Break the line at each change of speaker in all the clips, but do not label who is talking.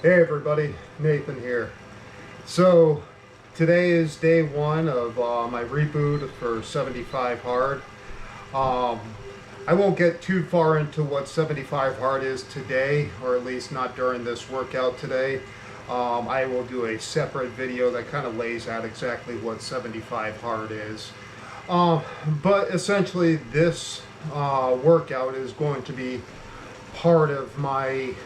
Hey everybody, Nathan here. So today is day one of my reboot for 75 hard. I won't get too far into what 75 hard is today, or at least not during this workout today. I will do a separate video that kind of lays out exactly what 75 hard is. But essentially this workout is going to be part of my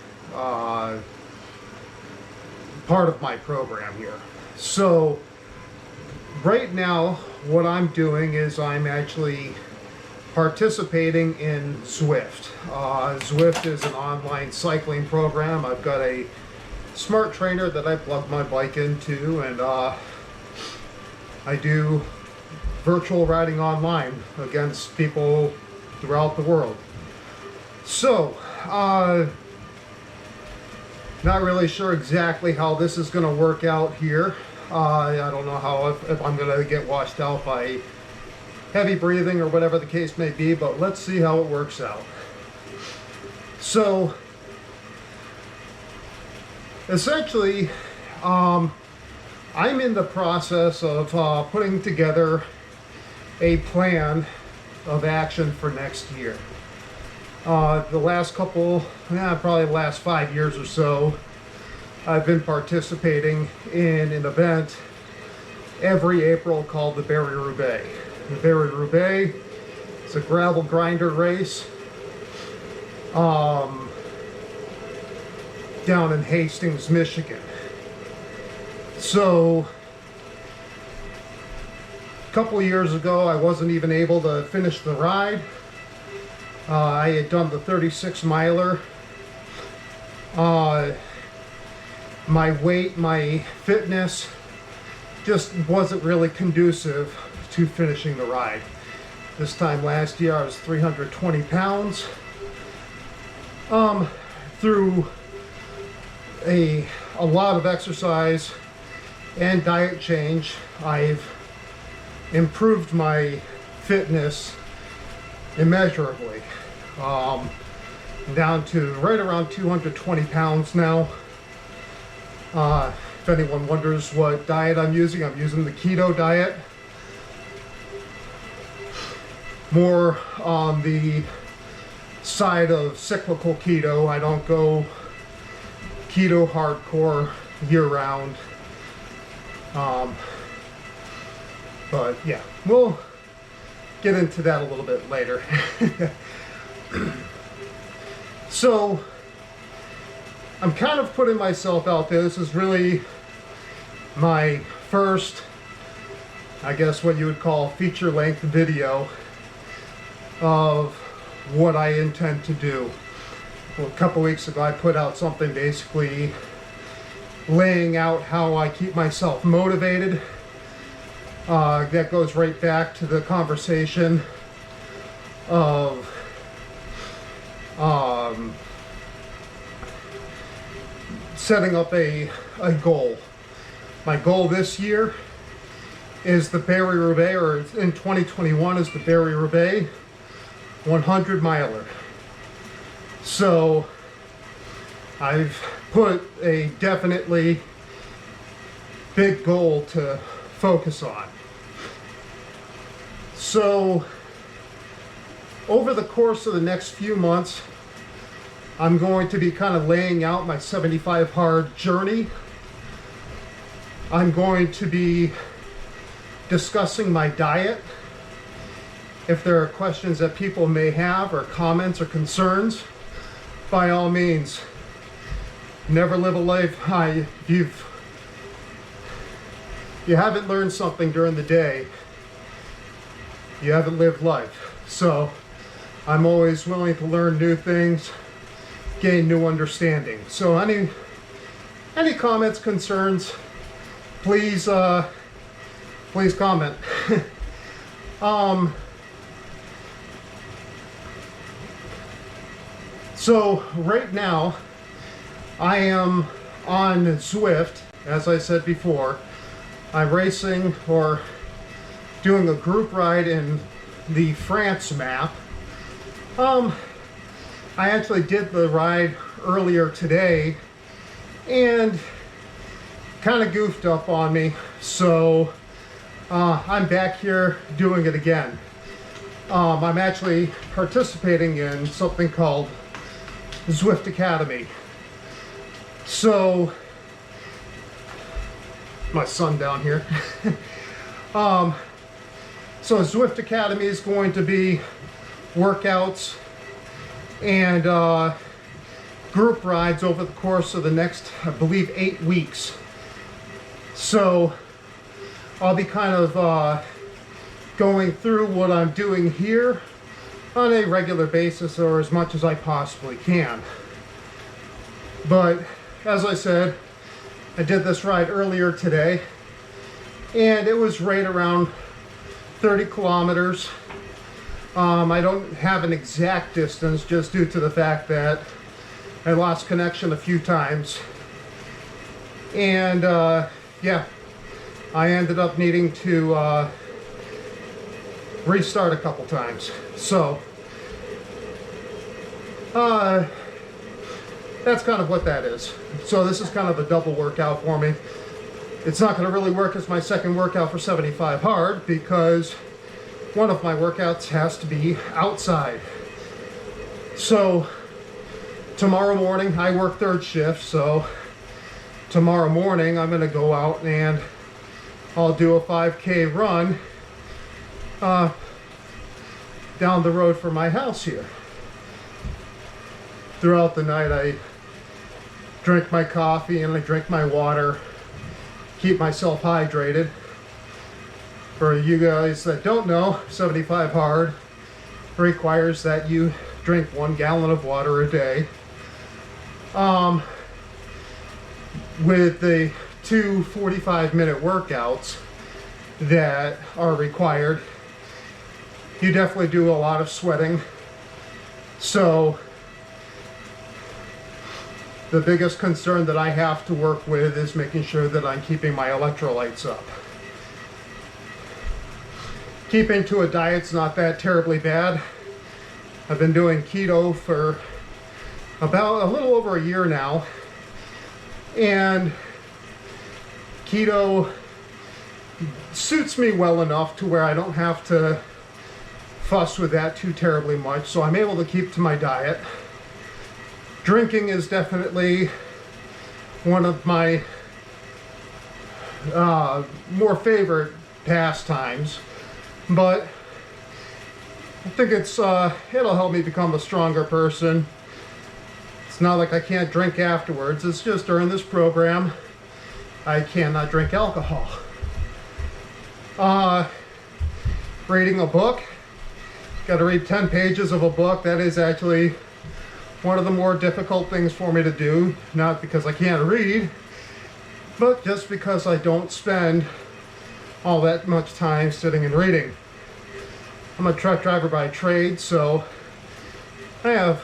program here. So right now what I'm doing is I'm actually participating in Zwift. Zwift is an online cycling program. I've got a smart trainer that I plug my bike into, and I do virtual riding online against people throughout the world. So not really sure exactly how this is going to work out here. I don't know if I'm going to get washed out by heavy breathing or whatever the case may be, but let's see how it works out. So essentially, I'm in the process of putting together a plan of action for next year. The last couple, probably the last 5 years or so, I've been participating in an event every April called the Roubaix. The Roubaix is a gravel grinder race down in Hastings, Michigan. So a couple of years ago, I wasn't even able to finish the ride. I had done the 36 miler. My weight, my fitness just wasn't really conducive to finishing the ride. This time last year I was 320 pounds. Through a lot of exercise and diet change, I've improved my fitness immeasurably. Down to right around 220 pounds now. If anyone wonders what diet I'm using the keto diet. More on the side of cyclical keto. I don't go keto hardcore year-round. But yeah, we'll get into that a little bit later. So I'm kind of putting myself out there. This is really my first, I guess what you would call feature-length video of what I intend to do. Well, a couple weeks ago I put out something basically laying out how I keep myself motivated. That goes right back to the conversation of setting up a goal. My goal this year is the Roubaix, or in 2021 is the Roubaix 100 miler. So I've put a definitely big goal to focus on. So over the course of the next few months, I'm going to be kind of laying out my 75 hard journey. I'm going to be discussing my diet. If there are questions that people may have, or comments or concerns, by all means, never live a life high. If you haven't learned something during the day, you haven't lived life. So I'm always willing to learn new things, gain new understanding. So any comments, concerns, please comment. So right now I am on Zwift, as I said before. I'm racing, or doing a group ride in the France map. I actually did the ride earlier today and kind of goofed up on me. So I'm back here doing it again. I'm actually participating in something called Zwift Academy. So, my son down here. So Zwift Academy is going to be workouts and group rides over the course of the next, I believe, 8 weeks. So I'll be kind of going through what I'm doing here on a regular basis, or as much as I possibly can. But as I said, I did this ride earlier today, and it was right around 30 kilometers. I don't have an exact distance just due to the fact that I lost connection a few times. And yeah, I ended up needing to restart a couple times. So that's kind of what that is. So this is kind of a double workout for me. It's not going to really work as my second workout for 75 hard because one of my workouts has to be outside. So tomorrow morning, I work third shift, so tomorrow morning I'm going to go out and I'll do a 5K run down the road from my house here. Throughout the night I drink my coffee and I drink my water, keep myself hydrated. For you guys that don't know, 75 hard requires that you drink 1 gallon of water a day. With the 2 45-minute workouts that are required, you definitely do a lot of sweating. So the biggest concern that I have to work with is making sure that I'm keeping my electrolytes up. Keeping to a diet's not that terribly bad. I've been doing keto for about a little over a year now, and keto suits me well enough to where I don't have to fuss with that too terribly much, so I'm able to keep to my diet. Drinking is definitely one of my more favorite pastimes, but I think it'll help me become a stronger person. It's not like I can't drink afterwards, it's just during this program I cannot drink alcohol. Reading a book, got to read 10 pages of a book. That is actually one of the more difficult things for me to do, not because I can't read, but just because I don't spend all that much time sitting and reading. I'm a truck driver by trade, so I have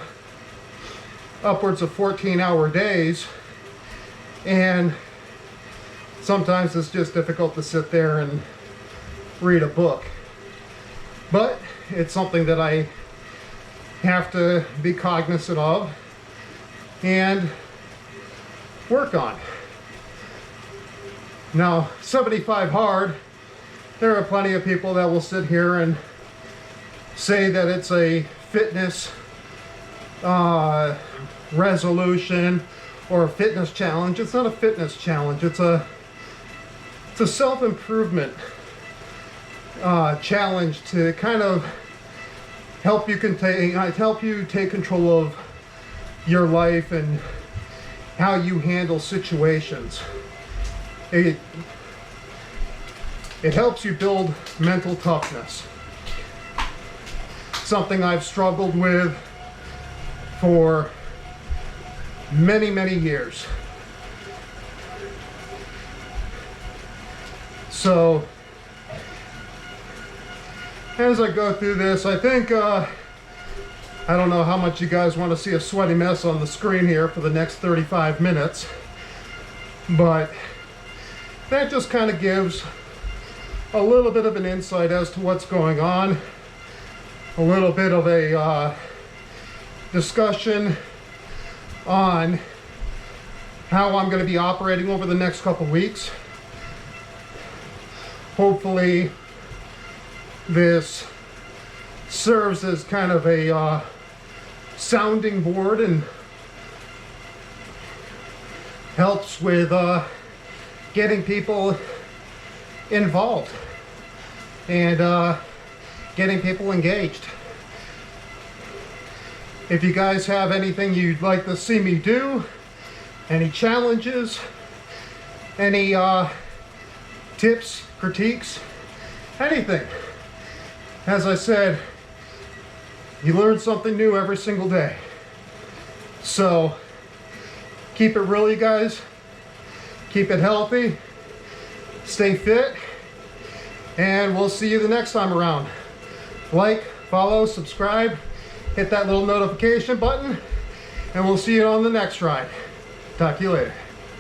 upwards of 14-hour days, and sometimes it's just difficult to sit there and read a book. But it's something that I have to be cognizant of and work on. Now, 75 hard, there are plenty of people that will sit here and say that it's a fitness resolution or a fitness challenge. It's not a fitness challenge, it's a self-improvement challenge to kind of help you take control of your life and how you handle situations. It helps you build mental toughness. Something I've struggled with for many, many years. So as I go through this, I think, I don't know how much you guys want to see a sweaty mess on the screen here for the next 35 minutes, but that just kind of gives a little bit of an insight as to what's going on, a little bit of a discussion on how I'm going to be operating over the next couple weeks. Hopefully this serves as kind of a sounding board and helps with getting people involved and getting people engaged. If you guys have anything you'd like to see me do, any challenges, any tips, critiques, anything. As I said, you learn something new every single day. So keep it real, you guys. Keep it healthy. Stay fit. And we'll see you the next time around. Like, follow, subscribe, hit that little notification button, and we'll see you on the next ride. Talk to you later.